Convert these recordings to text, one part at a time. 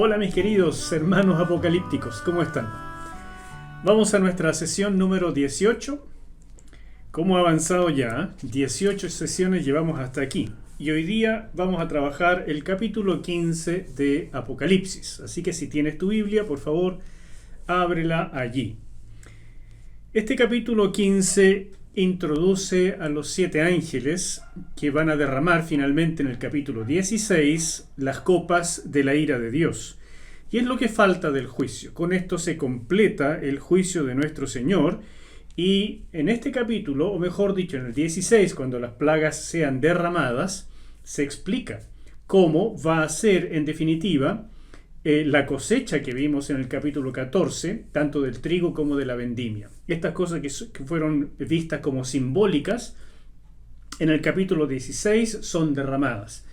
Hola mis queridos hermanos apocalípticos, ¿cómo están? Vamos a nuestra sesión número 18. ¿Cómo ha avanzado ya? 18 sesiones llevamos hasta aquí. Y hoy día vamos a trabajar el capítulo 15 de Apocalipsis. Así que si tienes tu Biblia, por favor, ábrela allí. Este capítulo 15 introduce a los 7 ángeles que van a derramar finalmente en el capítulo 16 las copas de la ira de Dios. Y es lo que falta del juicio. Con esto se completa el juicio de nuestro Señor. Y en este capítulo, o mejor dicho, en el 16, cuando las plagas sean derramadas, se explica cómo va a ser, en definitiva, la cosecha que vimos en el capítulo 14, tanto del trigo como de la vendimia. Estas cosas que fueron vistas como simbólicas, en el capítulo 16 son derramadas.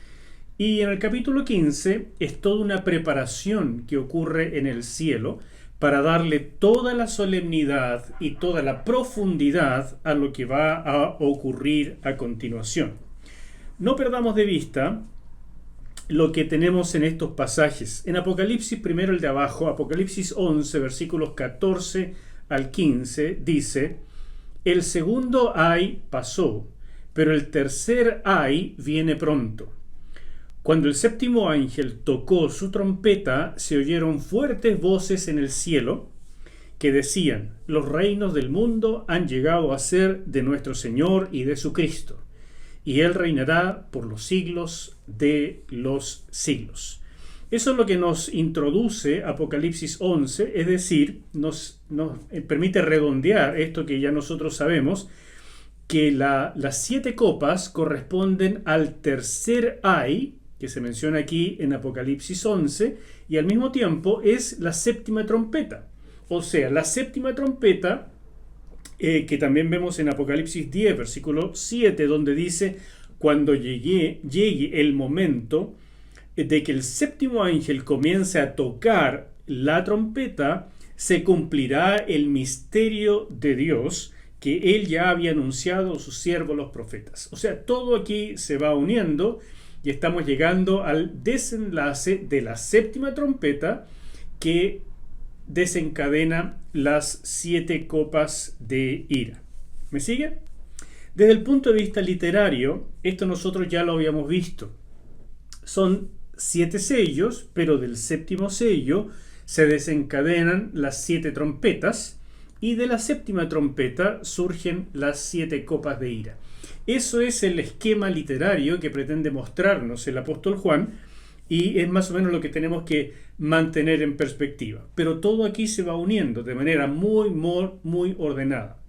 Y en el capítulo 15 es toda una preparación que ocurre en el cielo para darle toda la solemnidad y toda la profundidad a lo que va a ocurrir a continuación. No perdamos de vista lo que tenemos en estos pasajes. En Apocalipsis, primero el de abajo, Apocalipsis 11, versículos 14 al 15, dice: el segundo ay pasó, pero el tercer ay viene pronto. Cuando el séptimo ángel tocó su trompeta, se oyeron fuertes voces en el cielo que decían: los reinos del mundo han llegado a ser de nuestro Señor y de su Cristo, y Él reinará por los siglos de los siglos. Eso es lo que nos introduce Apocalipsis 11, es decir, nos permite redondear esto que ya nosotros sabemos, que las 7 copas corresponden al tercer ay, que se menciona aquí en Apocalipsis 11, y al mismo tiempo es la séptima trompeta. O sea, la séptima trompeta, que también vemos en Apocalipsis 10, versículo 7, donde dice: cuando llegue el momento de que el séptimo ángel comience a tocar la trompeta, se cumplirá el misterio de Dios que Él ya había anunciado a sus siervos los profetas. O sea, todo aquí se va uniendo y estamos llegando al desenlace de la séptima trompeta que desencadena las 7 copas de ira. ¿Me sigue? Desde el punto de vista literario, esto nosotros ya lo habíamos visto. Son 7 sellos, pero del séptimo sello se desencadenan las 7 trompetas, y de la séptima trompeta surgen las 7 copas de ira. Eso es el esquema literario que pretende mostrarnos el apóstol Juan, y es más o menos lo que tenemos que mantener en perspectiva. Pero todo aquí se va uniendo de manera muy ordenada.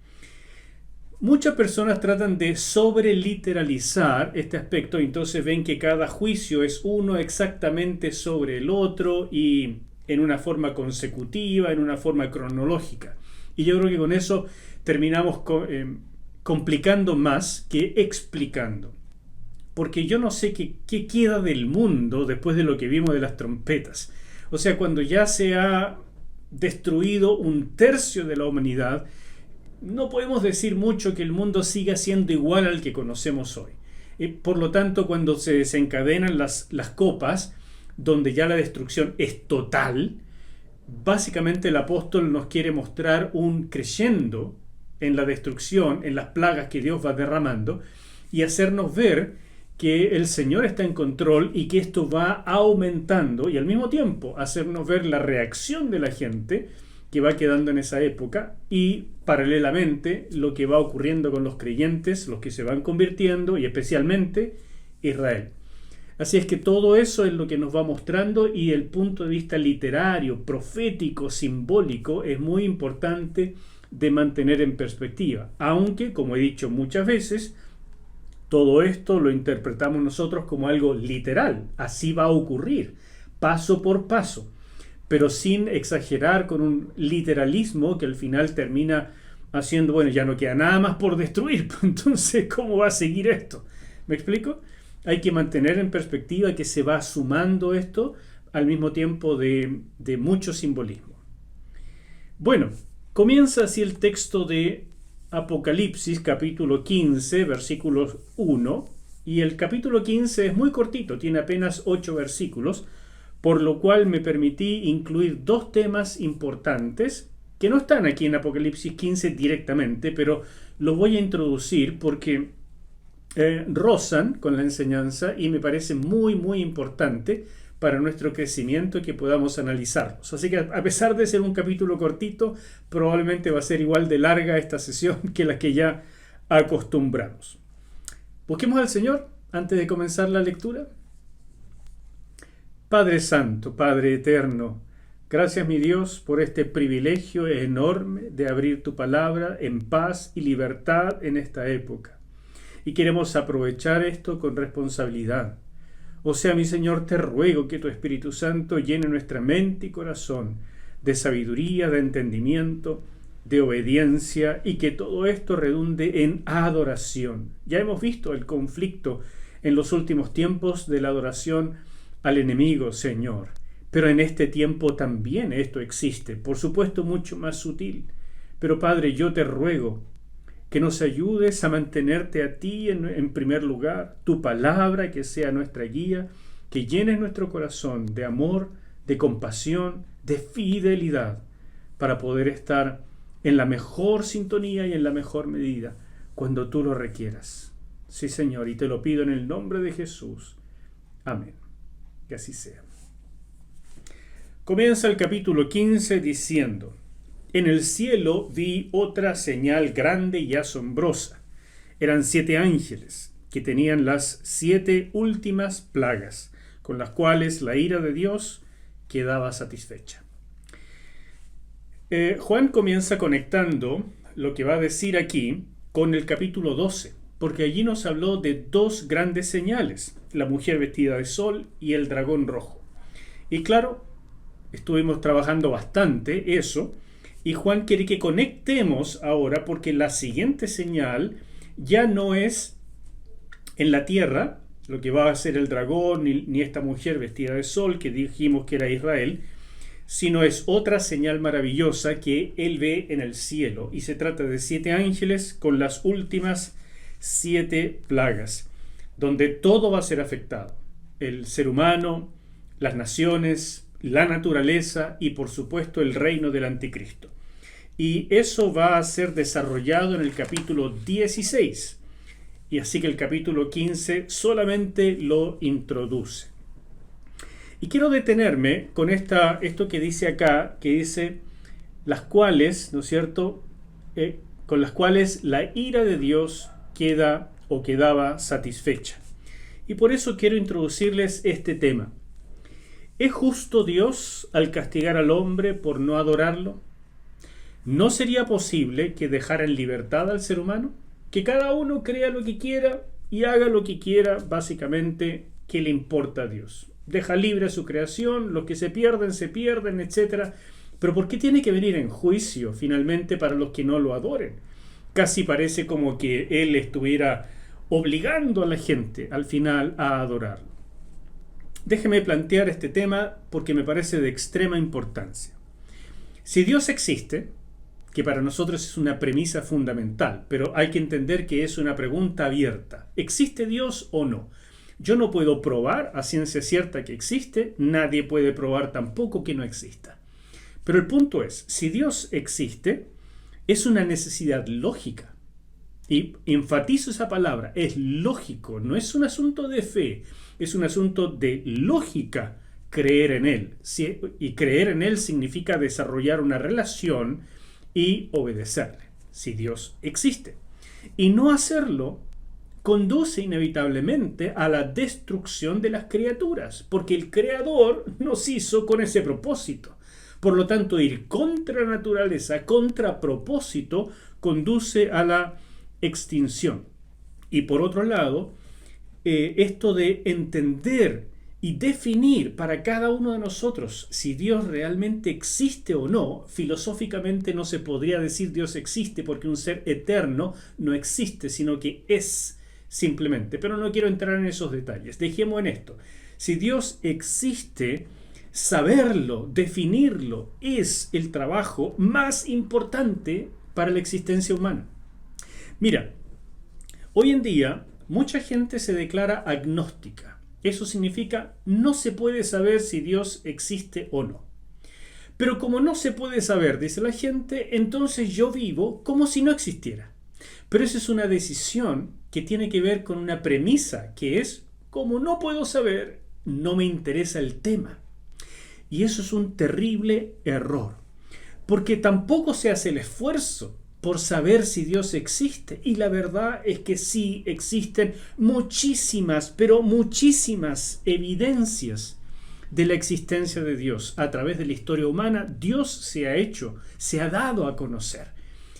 Muchas personas tratan de sobreliteralizar este aspecto, y entonces ven que cada juicio es uno exactamente sobre el otro y en una forma consecutiva, en una forma cronológica. Y yo creo que con eso terminamos complicando más que explicando. Porque yo no sé qué queda del mundo después de lo que vimos de las trompetas. O sea, cuando ya se ha destruido 1/3 de la humanidad, no podemos decir mucho que el mundo siga siendo igual al que conocemos hoy. Por lo tanto, cuando se desencadenan las copas, donde ya la destrucción es total, básicamente el apóstol nos quiere mostrar un crescendo en la destrucción, en las plagas que Dios va derramando, y hacernos ver que el Señor está en control y que esto va aumentando, y al mismo tiempo hacernos ver la reacción de la gente que va quedando en esa época, y paralelamente lo que va ocurriendo con los creyentes, los que se van convirtiendo, y especialmente Israel. Así es que todo eso es lo que nos va mostrando, y el punto de vista literario, profético, simbólico, es muy importante de mantener en perspectiva. Aunque, como he dicho muchas veces, todo esto lo interpretamos nosotros como algo literal. Así va a ocurrir, paso por paso, pero sin exagerar con un literalismo que al final termina haciendo, bueno, ya no queda nada más por destruir. Entonces, ¿cómo va a seguir esto? ¿Me explico? Hay que mantener en perspectiva que se va sumando esto al mismo tiempo de mucho simbolismo. Bueno, comienza así el texto de Apocalipsis, capítulo 15, versículos 1. Y el capítulo 15 es muy cortito, tiene apenas 8 versículos, por lo cual me permití incluir dos temas importantes que no están aquí en Apocalipsis 15 directamente, pero los voy a introducir porque rozan con la enseñanza y me parece muy, muy importante para nuestro crecimiento y que podamos analizarlos. Así que a pesar de ser un capítulo cortito, probablemente va a ser igual de larga esta sesión que la que ya acostumbramos. Busquemos al Señor antes de comenzar la lectura. Padre Santo, Padre Eterno, gracias mi Dios por este privilegio enorme de abrir tu palabra en paz y libertad en esta época. Y queremos aprovechar esto con responsabilidad. O sea, mi Señor, te ruego que tu Espíritu Santo llene nuestra mente y corazón de sabiduría, de entendimiento, de obediencia y que todo esto redunde en adoración. Ya hemos visto el conflicto en los últimos tiempos de la adoración al enemigo, Señor. Pero en este tiempo también esto existe, por supuesto mucho más sutil. Pero Padre, yo te ruego que nos ayudes a mantenerte a ti en primer lugar, tu palabra que sea nuestra guía, que llenes nuestro corazón de amor, de compasión, de fidelidad, para poder estar en la mejor sintonía y en la mejor medida cuando tú lo requieras. Sí, Señor, y te lo pido en el nombre de Jesús. Amén. Que así sea. Comienza el capítulo 15 diciendo: En el cielo vi otra señal grande y asombrosa. Eran 7 ángeles que tenían las 7 últimas plagas, con las cuales la ira de Dios quedaba satisfecha. Juan comienza conectando lo que va a decir aquí con el capítulo 12, porque allí nos habló de 2 grandes señales, la mujer vestida de sol y el dragón rojo. Y claro, estuvimos trabajando bastante eso, y Juan quiere que conectemos ahora porque la siguiente señal ya no es en la tierra, lo que va a ser el dragón ni esta mujer vestida de sol que dijimos que era Israel, sino es otra señal maravillosa que él ve en el cielo. Y se trata de 7 ángeles con las últimas 7 plagas, donde todo va a ser afectado. El ser humano, las naciones, la naturaleza y por supuesto el reino del anticristo. Y eso va a ser desarrollado en el capítulo 16. Y así que el capítulo 15 solamente lo introduce. Y quiero detenerme con esto que dice acá, que dice las cuales, ¿no es cierto?, con las cuales la ira de Dios queda o quedaba satisfecha. Y por eso quiero introducirles este tema. ¿Es justo Dios al castigar al hombre por no adorarlo? ¿No sería posible que dejara en libertad al ser humano? Que cada uno crea lo que quiera y haga lo que quiera, básicamente, ¿qué le importa a Dios? Deja libre su creación, los que se pierden, etc. Pero ¿por qué tiene que venir en juicio finalmente para los que no lo adoren? Casi parece como que Él estuviera obligando a la gente al final a adorarlo. Déjeme plantear este tema porque me parece de extrema importancia. Si Dios existe, que para nosotros es una premisa fundamental, pero hay que entender que es una pregunta abierta. ¿Existe Dios o no? Yo no puedo probar a ciencia cierta que existe, nadie puede probar tampoco que no exista. Pero el punto es, si Dios existe, es una necesidad lógica. Y enfatizo esa palabra, es lógico, no es un asunto de fe, es un asunto de lógica creer en Él. Y creer en Él significa desarrollar una relación y obedecerle, si Dios existe. Y no hacerlo conduce inevitablemente a la destrucción de las criaturas, porque el Creador nos hizo con ese propósito. Por lo tanto, ir contra la naturaleza, contra propósito, conduce a la extinción. Y por otro lado, esto de entender y definir para cada uno de nosotros si Dios realmente existe o no, filosóficamente no se podría decir Dios existe porque un ser eterno no existe, sino que es simplemente. Pero no quiero entrar en esos detalles. Dejemos en esto. Si Dios existe, saberlo, definirlo, es el trabajo más importante para la existencia humana. Mira, hoy en día mucha gente se declara agnóstica. Eso significa no se puede saber si Dios existe o no. Pero como no se puede saber, dice la gente, entonces yo vivo como si no existiera. Pero esa es una decisión que tiene que ver con una premisa, que es, como no puedo saber, no me interesa el tema. Y eso es un terrible error, porque tampoco se hace el esfuerzo por saber si Dios existe. Y la verdad es que sí existen muchísimas, pero muchísimas evidencias de la existencia de Dios. A través de la historia humana, Dios se ha dado a conocer.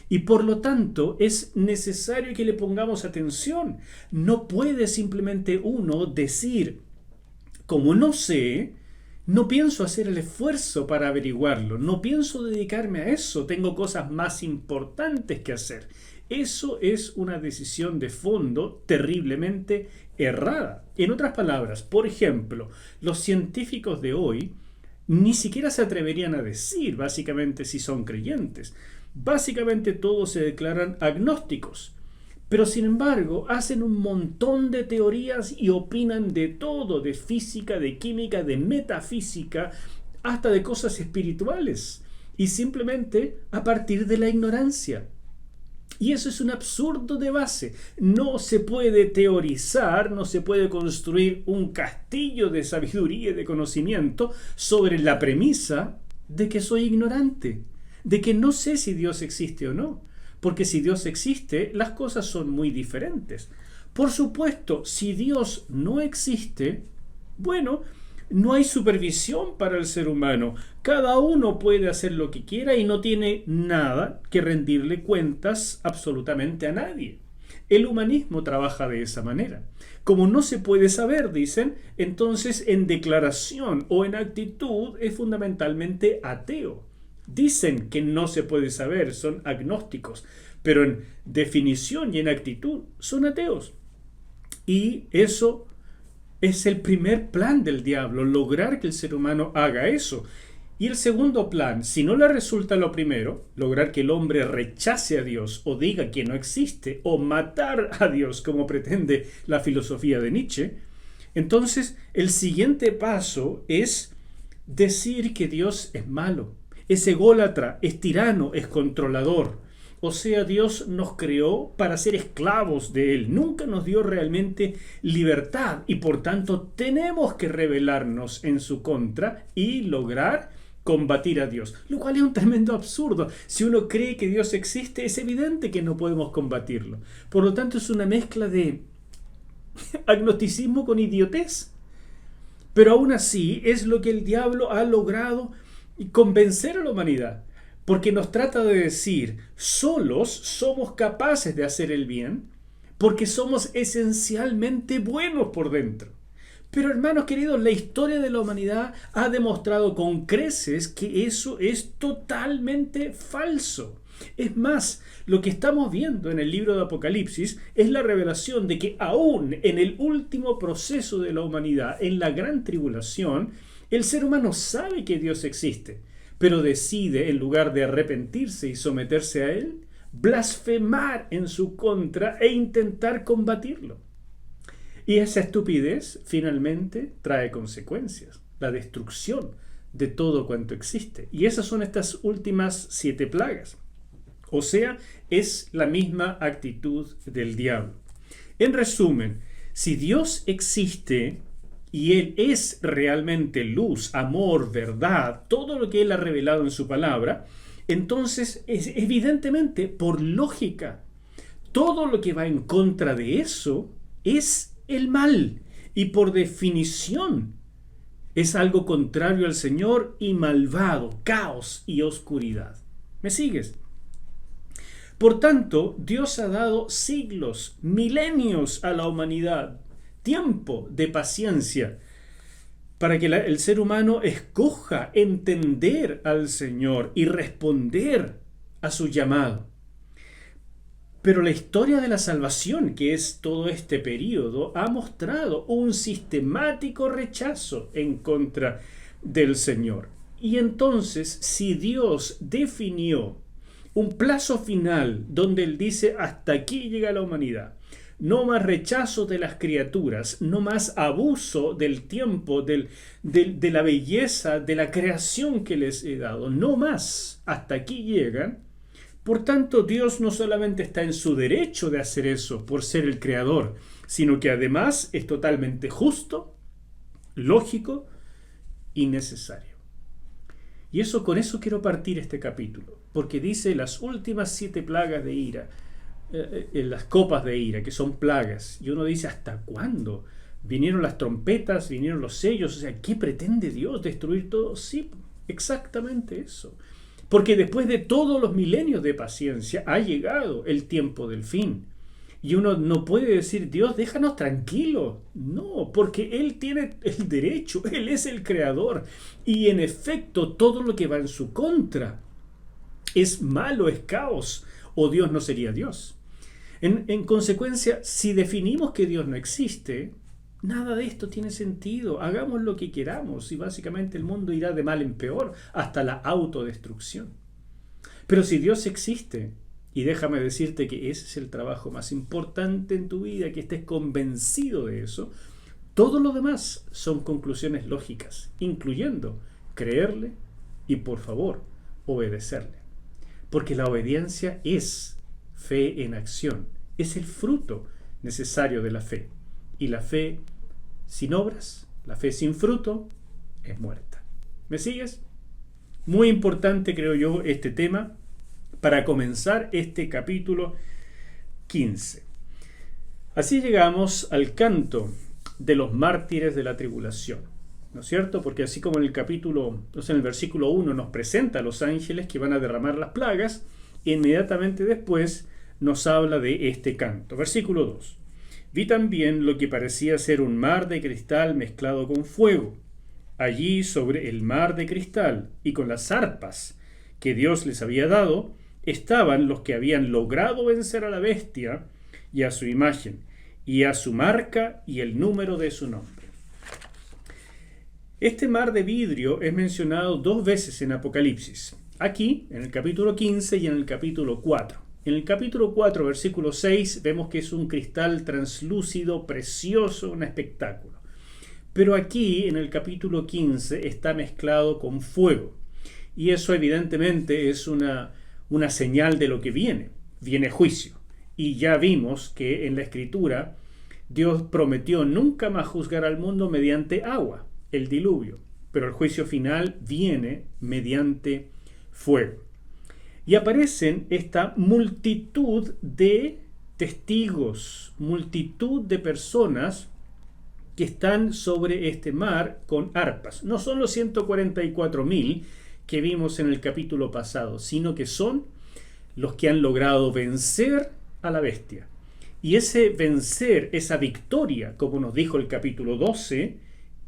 Y por lo tanto, es necesario que le pongamos atención. No puede simplemente uno decir, como no sé, no pienso hacer el esfuerzo para averiguarlo, no pienso dedicarme a eso, tengo cosas más importantes que hacer. Eso es una decisión de fondo terriblemente errada. En otras palabras, por ejemplo, los científicos de hoy ni siquiera se atreverían a decir básicamente si son creyentes. Básicamente todos se declaran agnósticos. Pero sin embargo, hacen un montón de teorías y opinan de todo, de física, de química, de metafísica, hasta de cosas espirituales. Y simplemente a partir de la ignorancia. Y eso es un absurdo de base. No se puede teorizar, no se puede construir un castillo de sabiduría y de conocimiento sobre la premisa de que soy ignorante, de que no sé si Dios existe o no. Porque si Dios existe, las cosas son muy diferentes. Por supuesto, si Dios no existe, bueno, no hay supervisión para el ser humano. Cada uno puede hacer lo que quiera y no tiene nada que rendirle cuentas absolutamente a nadie. El humanismo trabaja de esa manera. Como no se puede saber, dicen, entonces en declaración o en actitud es fundamentalmente ateo. Dicen que no se puede saber, son agnósticos, pero en definición y en actitud son ateos. Y eso es el primer plan del diablo, lograr que el ser humano haga eso. Y el segundo plan, si no le resulta lo primero, lograr que el hombre rechace a Dios o diga que no existe o matar a Dios como pretende la filosofía de Nietzsche, entonces el siguiente paso es decir que Dios es malo. Es ególatra, es tirano, es controlador. O sea, Dios nos creó para ser esclavos de Él. Nunca nos dio realmente libertad y por tanto tenemos que rebelarnos en su contra y lograr combatir a Dios. Lo cual es un tremendo absurdo. Si uno cree que Dios existe, es evidente que no podemos combatirlo. Por lo tanto, es una mezcla de agnosticismo con idiotez. Pero aún así es lo que el diablo ha logrado y convencer a la humanidad, porque nos trata de decir, solos somos capaces de hacer el bien, porque somos esencialmente buenos por dentro. Pero hermanos queridos, la historia de la humanidad ha demostrado con creces que eso es totalmente falso. Es más, lo que estamos viendo en el libro de Apocalipsis es la revelación de que aún en el último proceso de la humanidad, en la gran tribulación, el ser humano sabe que Dios existe, pero decide, en lugar de arrepentirse y someterse a Él, blasfemar en su contra e intentar combatirlo. Y esa estupidez finalmente trae consecuencias, la destrucción de todo cuanto existe. Y esas son estas últimas 7 plagas. O sea, es la misma actitud del diablo. En resumen, si Dios existe y Él es realmente luz, amor, verdad, todo lo que Él ha revelado en su palabra, entonces evidentemente, por lógica, todo lo que va en contra de eso es el mal y por definición es algo contrario al Señor y malvado, caos y oscuridad. ¿Me sigues? Por tanto, Dios ha dado siglos, milenios a la humanidad, tiempo de paciencia, para que el ser humano escoja entender al Señor y responder a su llamado. Pero la historia de la salvación, que es todo este periodo, ha mostrado un sistemático rechazo en contra del Señor. Y entonces, si Dios definió un plazo final donde Él dice hasta aquí llega la humanidad, no más rechazo de las criaturas, no más abuso del tiempo, de la belleza, de la creación que les he dado, no más. Hasta aquí llegan. Por tanto, Dios no solamente está en su derecho de hacer eso por ser el creador, sino que además es totalmente justo, lógico y necesario. Y con eso quiero partir este capítulo, porque dice las últimas 7 plagas de ira, las copas de ira, que son plagas, y uno dice, ¿hasta cuándo? Vinieron las trompetas, vinieron los sellos, o sea, ¿qué pretende Dios? ¿Destruir todo? Sí, exactamente eso. Porque después de todos los milenios de paciencia ha llegado el tiempo del fin. Y uno no puede decir, Dios, déjanos tranquilos. No, porque Él tiene el derecho, Él es el creador. Y en efecto, todo lo que va en su contra es malo, es caos, o Dios no sería Dios. En consecuencia, si definimos que Dios no existe, nada de esto tiene sentido. Hagamos lo que queramos y básicamente el mundo irá de mal en peor hasta la autodestrucción. Pero si Dios existe, y déjame decirte que ese es el trabajo más importante en tu vida, que estés convencido de eso, todo lo demás son conclusiones lógicas, incluyendo creerle y, por favor, obedecerle. Porque la obediencia es fe en acción, es el fruto necesario de la fe. Y la fe sin obras, la fe sin fruto, es muerta. ¿Me sigues? Muy importante, creo yo, este tema para comenzar este capítulo 15. Así llegamos al canto de los mártires de la tribulación, ¿no es cierto? Porque así como en el versículo 1 nos presenta a los ángeles que van a derramar las plagas, inmediatamente después nos habla de este canto. Versículo 2. Vi también lo que parecía ser un mar de cristal mezclado con fuego. Allí sobre el mar de cristal y con las arpas que Dios les había dado, estaban los que habían logrado vencer a la bestia y a su imagen, y a su marca y el número de su nombre. Este mar de vidrio es mencionado 2 veces en Apocalipsis, aquí en el capítulo 15 y en el capítulo 4. En el capítulo 4, versículo 6, vemos que es un cristal translúcido, precioso, un espectáculo. Pero aquí, en el capítulo 15, está mezclado con fuego. Y eso evidentemente es una señal de lo que viene. Viene juicio. Y ya vimos que en la Escritura Dios prometió nunca más juzgar al mundo mediante agua, el diluvio. Pero el juicio final viene mediante fuego. Y aparecen esta multitud de testigos, multitud de personas que están sobre este mar con arpas. No son los 144.000 que vimos en el capítulo pasado, sino que son los que han logrado vencer a la bestia. Y ese vencer, esa victoria, como nos dijo el capítulo 12,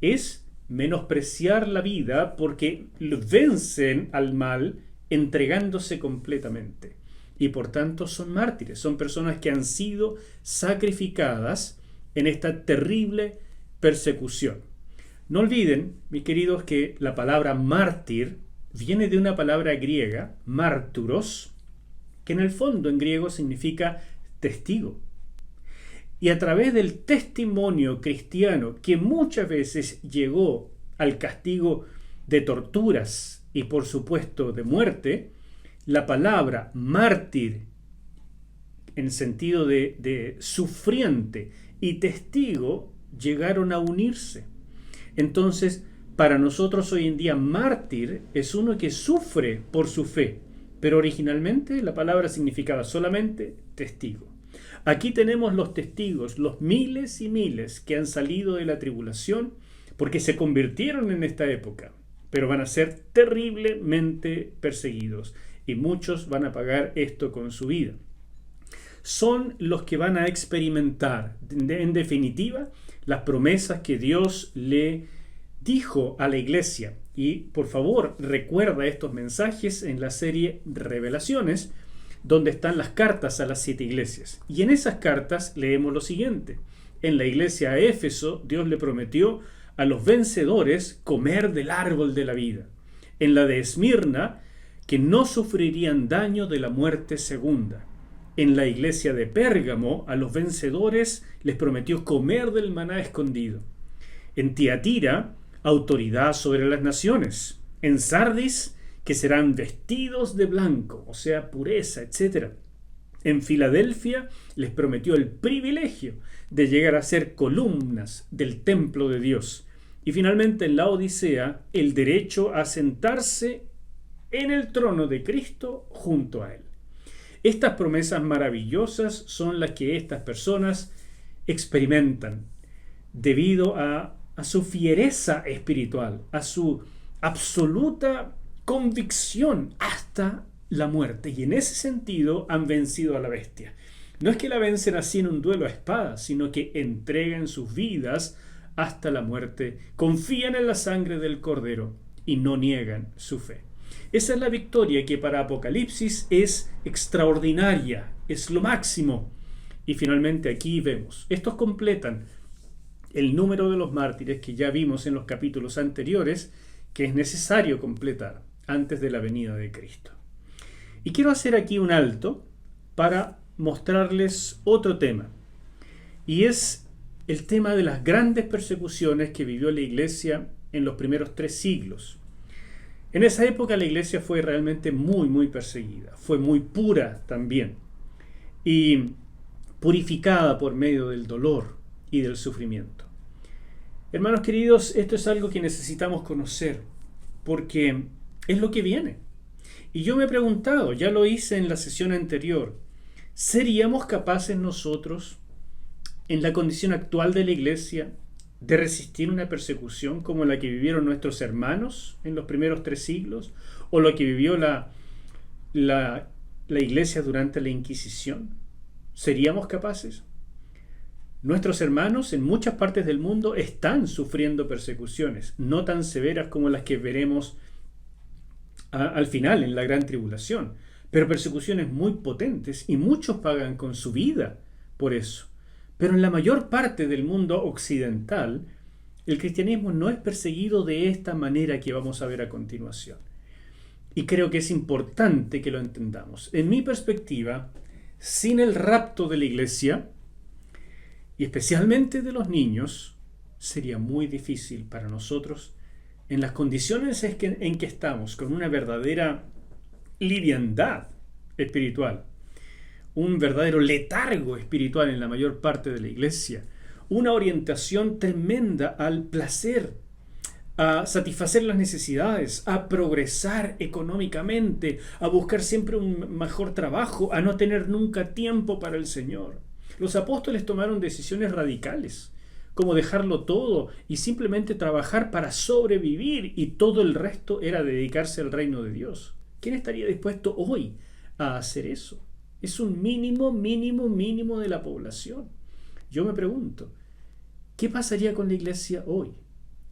es menospreciar la vida porque vencen al mal entregándose completamente. Y por tanto son mártires, son personas que han sido sacrificadas en esta terrible persecución. No olviden, mis queridos, que la palabra mártir viene de una palabra griega, márturos, que en el fondo en griego significa testigo. Y a través del testimonio cristiano, que muchas veces llegó al castigo de torturas y por supuesto de muerte, la palabra mártir en sentido de sufriente y testigo llegaron a unirse. Entonces, para nosotros hoy en día mártir es uno que sufre por su fe, pero originalmente la palabra significaba solamente testigo. Aquí tenemos los testigos, los miles y miles que han salido de la tribulación porque se convirtieron en esta época, pero van a ser terriblemente perseguidos y muchos van a pagar esto con su vida. Son los que van a experimentar, en definitiva, las promesas que Dios le dijo a la iglesia. Y por favor, recuerda estos mensajes en la serie Revelaciones, donde están las cartas a las 7 iglesias. Y en esas cartas leemos lo siguiente. En la iglesia a Éfeso, Dios le prometió a los vencedores comer del árbol de la vida. En la de Esmirna, que no sufrirían daño de la muerte segunda. En la iglesia de Pérgamo, a los vencedores les prometió comer del maná escondido. En Tiatira, autoridad sobre las naciones. En Sardis, que serán vestidos de blanco, o sea, pureza, etc. En Filadelfia, les prometió el privilegio de llegar a ser columnas del templo de Dios. Y finalmente en la Odisea, el derecho a sentarse en el trono de Cristo junto a Él. Estas promesas maravillosas son las que estas personas experimentan debido a su fiereza espiritual, a su absoluta convicción hasta la muerte. Y en ese sentido han vencido a la bestia. No es que la vencen así en un duelo a espada, sino que entregan sus vidas hasta la muerte, confían en la sangre del Cordero y no niegan su fe. Esa es la victoria que para Apocalipsis es extraordinaria, es lo máximo. Y finalmente aquí vemos, estos completan el número de los mártires que ya vimos en los capítulos anteriores, que es necesario completar antes de la venida de Cristo. Y quiero hacer aquí un alto para mostrarles otro tema, y es el tema de las grandes persecuciones que vivió la iglesia en los primeros 3 siglos. En esa época la iglesia fue realmente muy perseguida, fue muy pura también, y purificada por medio del dolor y del sufrimiento. Hermanos queridos, esto es algo que necesitamos conocer, porque es lo que viene. Y yo me he preguntado, ya lo hice en la sesión anterior, ¿seríamos capaces nosotros, en la condición actual de la iglesia, de resistir una persecución como la que vivieron nuestros hermanos en los primeros 3 siglos, o lo que vivió la iglesia durante la Inquisición? ¿Seríamos capaces? Nuestros hermanos en muchas partes del mundo están sufriendo persecuciones, no tan severas como las que veremos al final en la gran tribulación, pero persecuciones muy potentes, y muchos pagan con su vida por eso. Pero en la mayor parte del mundo occidental, el cristianismo no es perseguido de esta manera que vamos a ver a continuación. Y creo que es importante que lo entendamos. En mi perspectiva, sin el rapto de la iglesia, y especialmente de los niños, sería muy difícil para nosotros, en las condiciones en que estamos, con una verdadera liviandad espiritual, un verdadero letargo espiritual en la mayor parte de la iglesia, una orientación tremenda al placer, a satisfacer las necesidades, a progresar económicamente, a buscar siempre un mejor trabajo, a no tener nunca tiempo para el Señor. Los apóstoles tomaron decisiones radicales, como dejarlo todo y simplemente trabajar para sobrevivir, y todo el resto era dedicarse al reino de Dios. ¿Quién estaría dispuesto hoy a hacer eso? Es un mínimo de la población. Yo me pregunto, ¿qué pasaría con la iglesia hoy?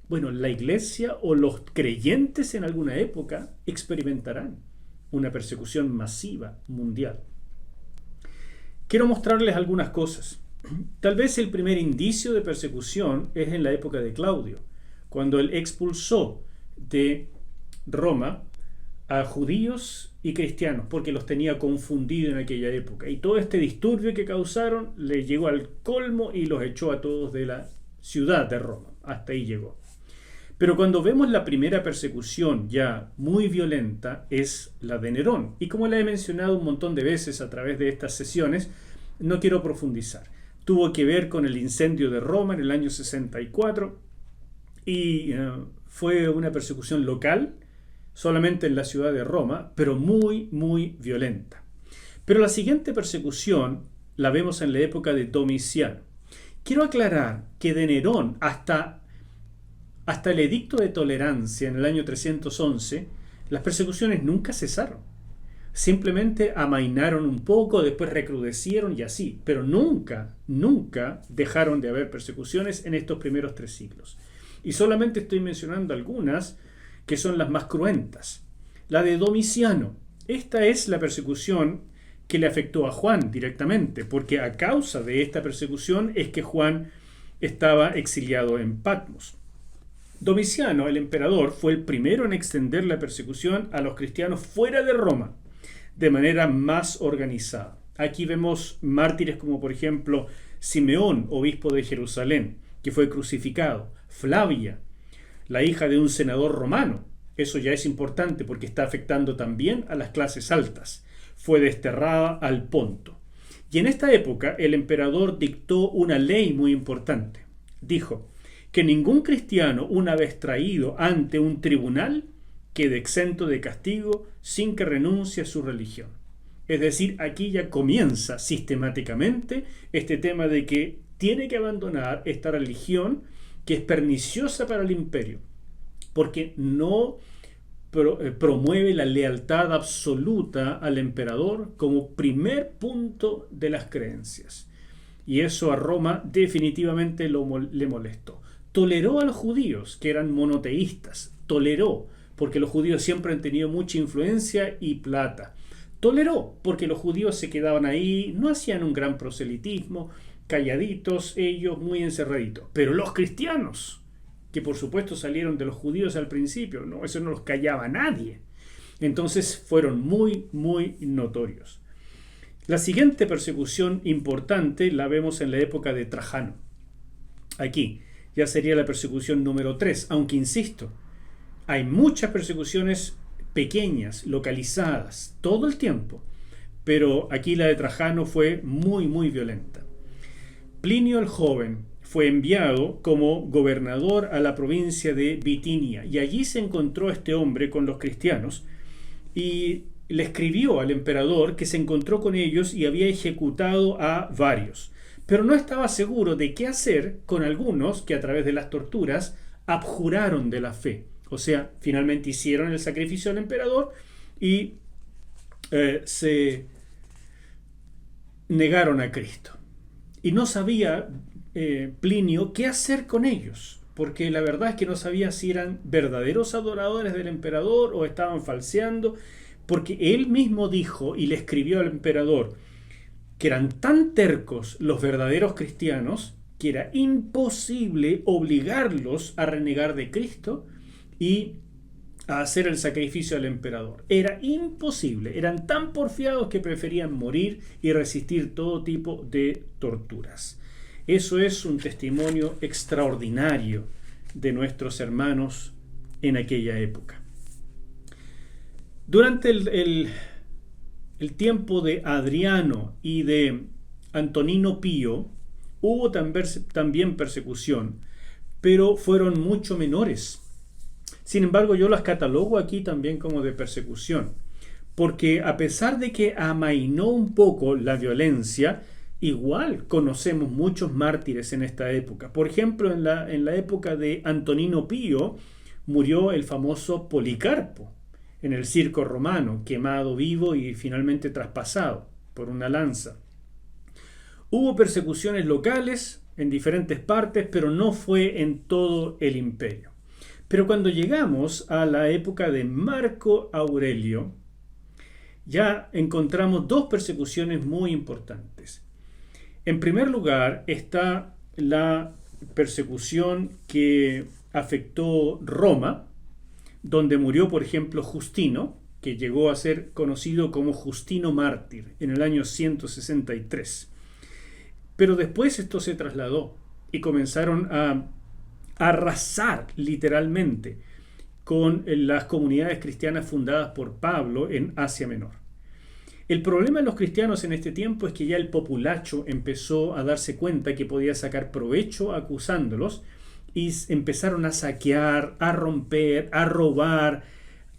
Bueno, la iglesia o los creyentes en alguna época experimentarán una persecución masiva mundial. Quiero mostrarles algunas cosas. Tal vez el primer indicio de persecución es en la época de Claudio, cuando él expulsó de Roma a judíos y cristianos, porque los tenía confundidos en aquella época. Y todo este disturbio que causaron le llegó al colmo y los echó a todos de la ciudad de Roma. Hasta ahí llegó. Pero cuando vemos la primera persecución ya muy violenta, es la de Nerón. Y como la he mencionado un montón de veces a través de estas sesiones, no quiero profundizar. Tuvo que ver con el incendio de Roma en el año 64 y fue una persecución local, solamente en la ciudad de Roma, pero muy violenta. Pero la siguiente persecución la vemos en la época de Domiciano. Quiero aclarar que de Nerón hasta el edicto de tolerancia en el año 311, las persecuciones nunca cesaron. Simplemente amainaron un poco, después recrudecieron y así, pero nunca dejaron de haber persecuciones en estos primeros 3 siglos. Y solamente estoy mencionando algunas que son las más cruentas. La de Domiciano. Esta es la persecución que le afectó a Juan directamente, porque a causa de esta persecución es que Juan estaba exiliado en Patmos. Domiciano, el emperador, fue el primero en extender la persecución a los cristianos fuera de Roma, de manera más organizada. Aquí vemos mártires como por ejemplo Simeón, obispo de Jerusalén, que fue crucificado. Flavia, la hija de un senador romano. Eso ya es importante porque está afectando también a las clases altas. Fue desterrada al Ponto. Y en esta época el emperador dictó una ley muy importante. Dijo que ningún cristiano, una vez traído ante un tribunal, quede exento de castigo sin que renuncie a su religión. Es decir, aquí ya comienza sistemáticamente este tema de que tiene que abandonar esta religión que es perniciosa para el imperio, porque no promueve la lealtad absoluta al emperador como primer punto de las creencias. Y eso a Roma definitivamente le molestó. Toleró a los judíos, que eran monoteístas. Toleró, porque los judíos siempre han tenido mucha influencia y plata. Toleró, porque los judíos se quedaban ahí, no hacían un gran proselitismo, calladitos, ellos muy encerraditos. Pero los cristianos, que por supuesto salieron de los judíos al principio, no, eso no los callaba nadie. Entonces fueron muy, muy notorios. La siguiente persecución importante la vemos en la época de Trajano. Aquí ya sería la persecución número 3, aunque insisto, hay muchas persecuciones pequeñas, localizadas, todo el tiempo, pero aquí la de Trajano fue muy, muy violenta. Plinio el Joven fue enviado como gobernador a la provincia de Bitinia y allí se encontró este hombre con los cristianos y le escribió al emperador que se encontró con ellos y había ejecutado a varios, pero no estaba seguro de qué hacer con algunos que a través de las torturas abjuraron de la fe. O sea, finalmente hicieron el sacrificio al emperador y se negaron a Cristo. Y no sabía Plinio qué hacer con ellos, porque la verdad es que no sabía si eran verdaderos adoradores del emperador o estaban falseando, porque él mismo dijo y le escribió al emperador que eran tan tercos los verdaderos cristianos que era imposible obligarlos a renegar de Cristo y a hacer el sacrificio al emperador. Era imposible, eran tan porfiados que preferían morir y resistir todo tipo de torturas. Eso es un testimonio extraordinario de nuestros hermanos en aquella época. Durante el tiempo de Adriano y de Antonino Pío hubo también persecución, pero fueron mucho menores. Sin embargo, yo las catalogo aquí también como de persecución, porque a pesar de que amainó un poco la violencia, igual conocemos muchos mártires en esta época. Por ejemplo, en la época de Antonino Pío murió el famoso Policarpo en el circo romano, quemado vivo y finalmente traspasado por una lanza. Hubo persecuciones locales en diferentes partes, pero no fue en todo el imperio. Pero cuando llegamos a la época de Marco Aurelio, ya encontramos dos persecuciones muy importantes. En primer lugar está la persecución que afectó Roma, donde murió, por ejemplo, Justino, que llegó a ser conocido como Justino Mártir en el año 163. Pero después esto se trasladó y comenzaron a arrasar literalmente con las comunidades cristianas fundadas por Pablo en Asia Menor. El problema de los cristianos en este tiempo es que ya el populacho empezó a darse cuenta que podía sacar provecho acusándolos y empezaron a saquear, a romper, a robar,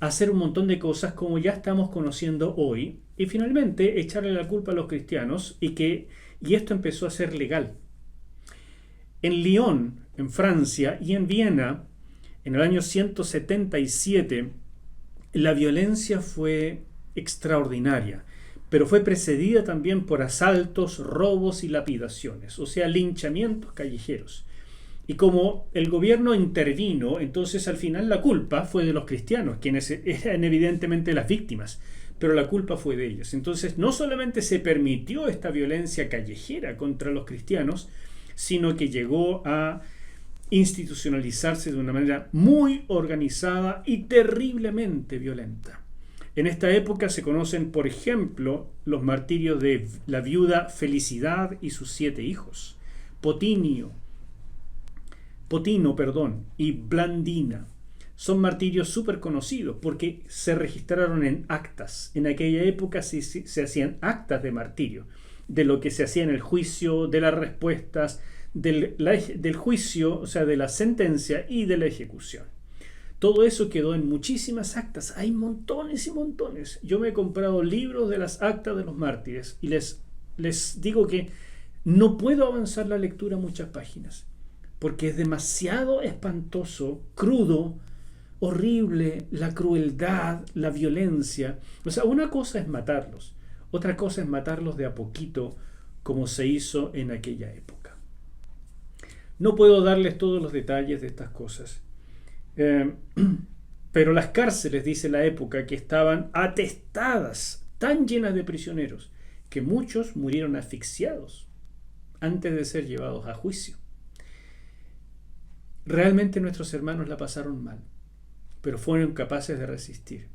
a hacer un montón de cosas como ya estamos conociendo hoy y finalmente echarle la culpa a los cristianos y esto empezó a ser legal. En Lyon, en Francia, y en Viena, en el año 177, la violencia fue extraordinaria, pero fue precedida también por asaltos, robos y lapidaciones, o sea, linchamientos callejeros. Y como el gobierno intervino, entonces al final la culpa fue de los cristianos, quienes eran evidentemente las víctimas, pero la culpa fue de ellos. Entonces no solamente se permitió esta violencia callejera contra los cristianos, sino que llegó a institucionalizarse de una manera muy organizada y terriblemente violenta. En esta época se conocen, por ejemplo, los martirios de la viuda Felicidad y sus 7 hijos, Potino, y Blandina. Son martirios súper conocidos porque se registraron en actas. En aquella época se hacían actas de martirio, de lo que se hacía en el juicio, de las respuestas, del juicio, o sea, de la sentencia y de la ejecución. Todo eso quedó en muchísimas actas. Hay montones y montones. Yo me he comprado libros de las actas de los mártires y les digo que no puedo avanzar la lectura muchas páginas porque es demasiado espantoso, crudo, horrible, la crueldad, la violencia. O sea, una cosa es matarlos, otra cosa es matarlos de a poquito, como se hizo en aquella época. No puedo darles todos los detalles de estas cosas, pero las cárceles, dice la época, que estaban atestadas, tan llenas de prisioneros, que muchos murieron asfixiados antes de ser llevados a juicio. Realmente nuestros hermanos la pasaron mal, pero fueron capaces de resistir,